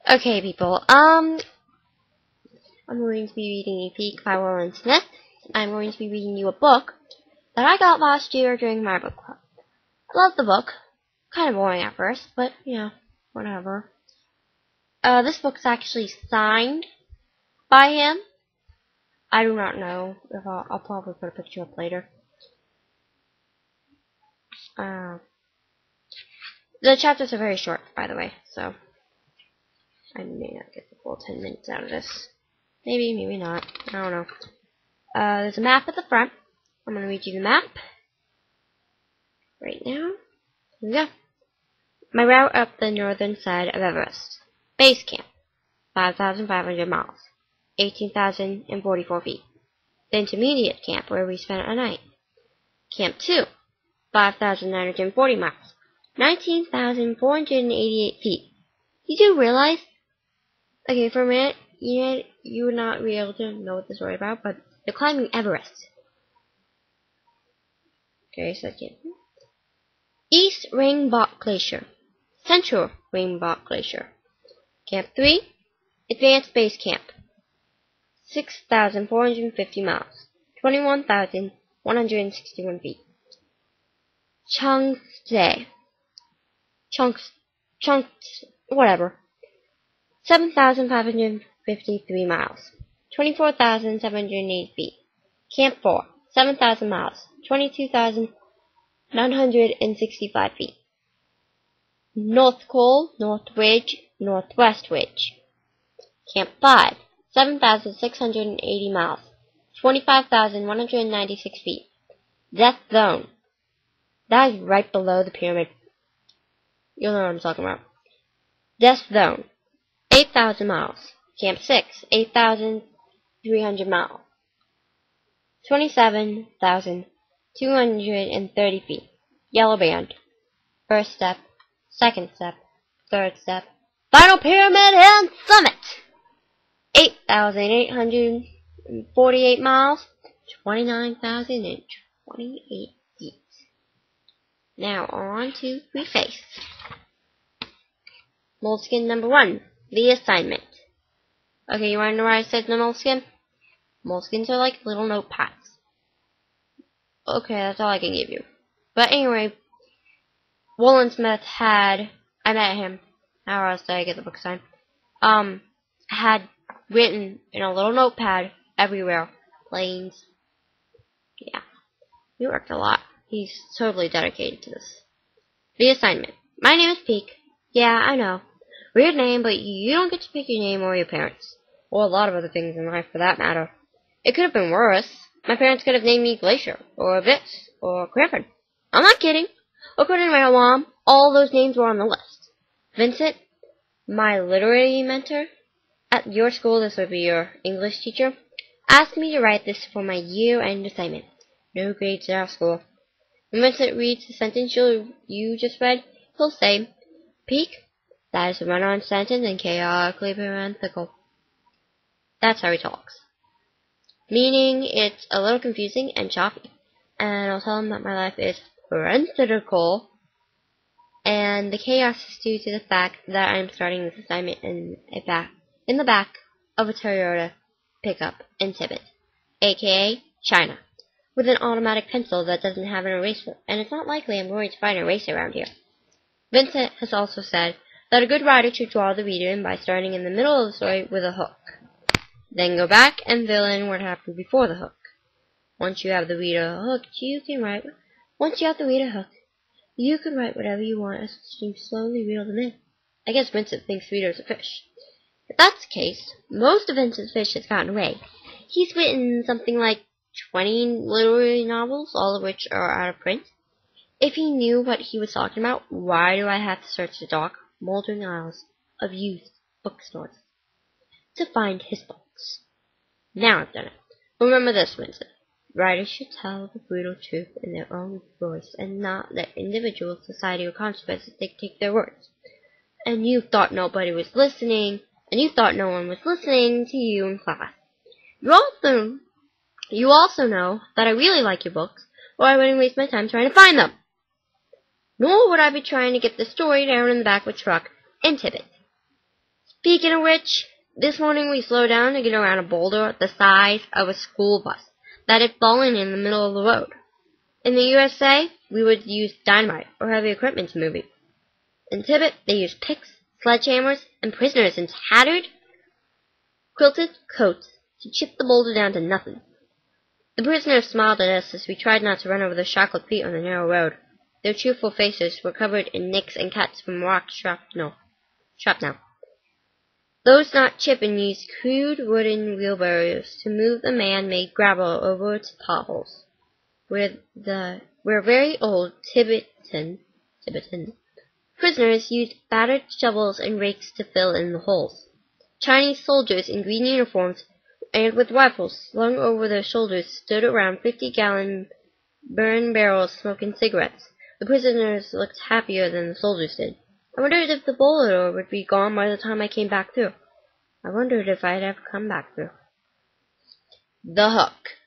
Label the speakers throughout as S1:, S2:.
S1: Okay, people. I'm going to be reading a Peak by Warren Smith. I'm going to be reading you a book that I got last year during my book club. I love the book. Kind of boring at first, but yeah, whatever. This book's actually signed by him. I do not know if I'll probably put a picture up later. The chapters are very short, by the way, so I may not get the full 10 minutes out of this. Maybe, maybe not. I don't know. There's a map at the front. I'm going to read you the map right now. Here we go. My route up the northern side of Everest. Base camp, 5,500 miles, 18,044 feet. The intermediate camp, where we spent a night. Camp 2, 5,940 miles, 19,488 feet. You do realize, okay, for a minute, you would not be able to know what this story about, but they're climbing Everest. Okay, so camp. East Ringbok Glacier, Central Ringbok Glacier. Camp 3, Advanced Base Camp, 6,450 miles, 21,161 feet. Whatever. 7,553 miles, 24,708 feet. Camp 4, 7,000 miles, 22,965 feet. North Col, North Ridge, Northwest Ridge. Camp 5, 7,680 miles, 25,196 feet. Death Zone. That is right below the pyramid. You'll know what I'm talking about. Death Zone. 8,000 miles. Camp 6, 8,300 miles. 27,230 feet. Yellow Band. First step, second step, third step. Final pyramid and summit! 8,848 miles. 29,028 feet. Now on to preface. Moleskin number 1. The assignment. Okay, you wanna know why I said the moleskin? Moleskins are like little notepads. Okay, that's all I can give you. But anyway, Warren Smith I met him, how else did I get the book signed? Had written in a little notepad everywhere. Planes. Yeah. He worked a lot. He's totally dedicated to this. The assignment. My name is Peak. Yeah, I know. Weird name, but you don't get to pick your name or your parents. Or a lot of other things in life, for that matter. It could have been worse. My parents could have named me Glacier, or Vitz, or Griffin. I'm not kidding. According to my mom, all those names were on the list. Vincent, my literary mentor, at your school, this would be your English teacher, asked me to write this for my year-end assignment. No grades at our school. When Vincent reads the sentence you just read, he'll say, Peak, that is a run-on sentence and chaotically parenthetical. That's how he talks. Meaning it's a little confusing and choppy. And I'll tell him that my life is parenthetical. And the chaos is due to the fact that I'm starting this assignment in the back of a Toyota pickup in Tibet, aka China, with an automatic pencil that doesn't have an eraser, and it's not likely I'm going to find an eraser around here. Vincent has also said that a good writer should draw the reader in by starting in the middle of the story with a hook. Then go back and fill in what happened before the hook. Once you have the reader hooked, you can write whatever you want as you slowly reel them in. I guess Vincent thinks readers are fish. If that's the case, most of Vincent's fish has gotten away. He's written something like 20 literary novels, all of which are out of print. If he knew what he was talking about, why do I have to search the dark, moldering aisles of used bookstores to find his books? Now I've done it. Remember this, Vincent. Writers should tell the brutal truth in their own voice and not let individual, society, or consequences dictate their words. And you thought nobody was listening, and you thought no one was listening to you in class. You also know that I really like your books, or I wouldn't waste my time trying to find them. Nor would I be trying to get the story down in the back of a truck in Tibet. Speaking of which, this morning we slowed down to get around a boulder the size of a school bus that had fallen in the middle of the road. In the USA, we would use dynamite or heavy equipment to move it. In Tibet, they used picks, sledgehammers, and prisoners in tattered, quilted coats to chip the boulder down to nothing. The prisoners smiled at us as we tried not to run over their shackled feet on the narrow road. Their cheerful faces were covered in nicks and cuts from rock shrapnel. Those not chipping used crude wooden wheelbarrows to move the man-made gravel over its potholes, where very old Tibetan prisoners used battered shovels and rakes to fill in the holes. Chinese soldiers in green uniforms and with rifles slung over their shoulders stood around 50-gallon burn barrels smoking cigarettes. The prisoners looked happier than the soldiers did. I wondered if the boulder would be gone by the time I came back through. I wondered if I'd ever come back through. The Hook.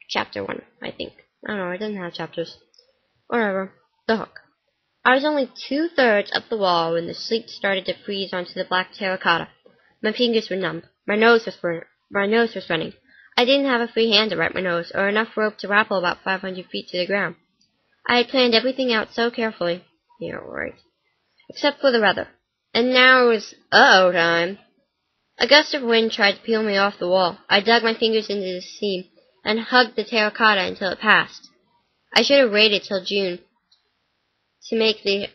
S1: Chapter 1, I think. I don't know, it doesn't have chapters. Whatever. The Hook. I was only 2/3 up the wall when the sleet started to freeze onto the black terracotta. My fingers were numb. My nose was running. I didn't have a free hand to write my nose, or enough rope to rappel about 500 feet to the ground. I had planned everything out so carefully. Yeah, right. Except for the weather. And now it was uh-oh time. A gust of wind tried to peel me off the wall. I dug my fingers into the seam and hugged the terracotta until it passed. I should have waited till June to make the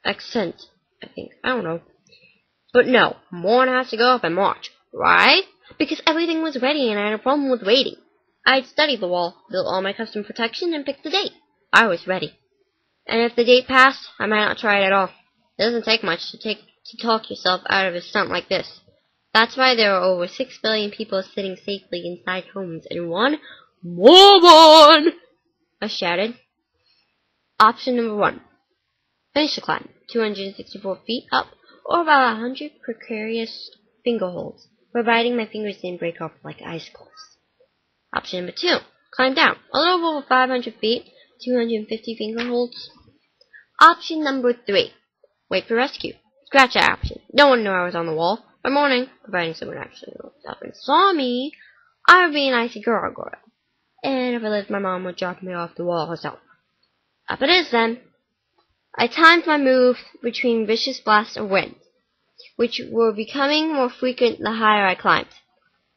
S1: accent, I think. I don't know. But no, Morn has to go up in March, right? Because everything was ready and I had a problem with waiting. I had studied the wall, built all my custom protection, and picked the date. I was ready. And if the date passed, I might not try it at all. It doesn't take much to talk yourself out of a stunt like this. That's why there are over 6 billion people sitting safely inside homes and one woman! I shouted. Option number 1. Finish the climb, 264 feet up, or about 100 precarious finger holds, providing my fingers didn't break off like icicles. Option number 2. Climb down, a little over 500 feet, 250 finger holds. Option number 3. Wait for rescue. Scratch that option. No one knew I was on the wall. By morning, providing someone actually looked up and saw me, I would be an icy gargoyle. And if I lived, my mom would drop me off the wall herself. Up it is then. I timed my move between vicious blasts of wind, which were becoming more frequent the higher I climbed.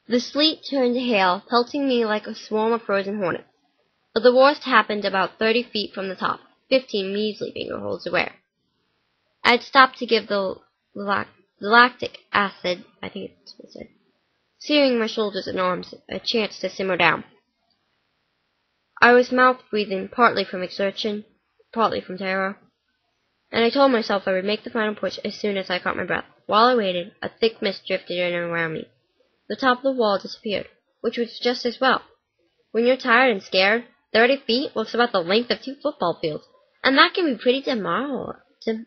S1: The sleet turned to hail, pelting me like a swarm of frozen hornets. But the worst happened about 30 feet from the top, 15 measly finger holds away. I had stopped to give the lactic acid, I think it's what it said, searing my shoulders and arms, a chance to simmer down. I was mouth-breathing, partly from exertion, partly from terror, and I told myself I would make the final push as soon as I caught my breath. While I waited, a thick mist drifted in and around me. The top of the wall disappeared, which was just as well. When you're tired and scared, 30 feet looks about the length of 2 football fields, and that can be pretty demoralizing.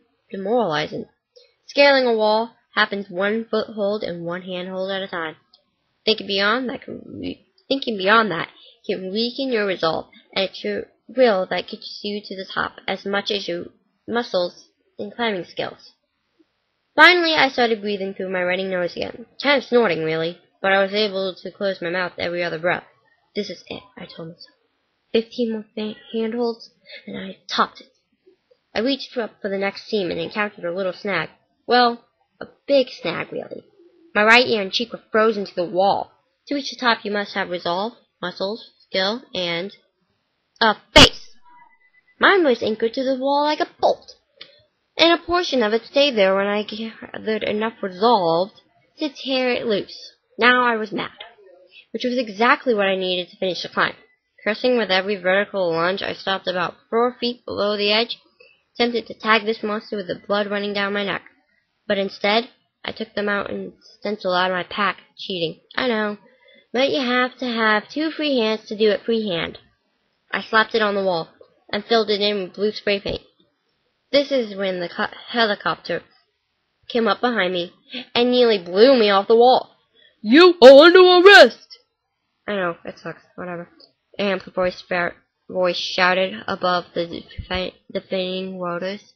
S1: Scaling a wall happens 1 foothold and 1 handhold at a time. Thinking beyond that can weaken your resolve, and it's your will that gets you to the top as much as your muscles and climbing skills. Finally, I started breathing through my running nose again. Kind of snorting, really, but I was able to close my mouth every other breath. This is it, I told myself. 15 more handholds, and I had topped it. I reached up for the next seam and encountered a little snag. Well, a big snag, really. My right ear and cheek were frozen to the wall. To reach the top, you must have resolve, muscles, skill, and a face. Mine was anchored to the wall like a bolt, and a portion of it stayed there when I gathered enough resolve to tear it loose. Now I was mad, which was exactly what I needed to finish the climb. Cursing with every vertical lunge, I stopped about 4 feet below the edge, tempted to tag this monster with the blood running down my neck. But instead, I took the mountain stencil out of my pack. Cheating, I know, but you have to have 2 free hands to do it freehand. I slapped it on the wall and filled it in with blue spray paint. This is when the helicopter came up behind me and nearly blew me off the wall. You are under arrest! I know, it sucks, whatever. And the voice voice shouted above the deafening waters.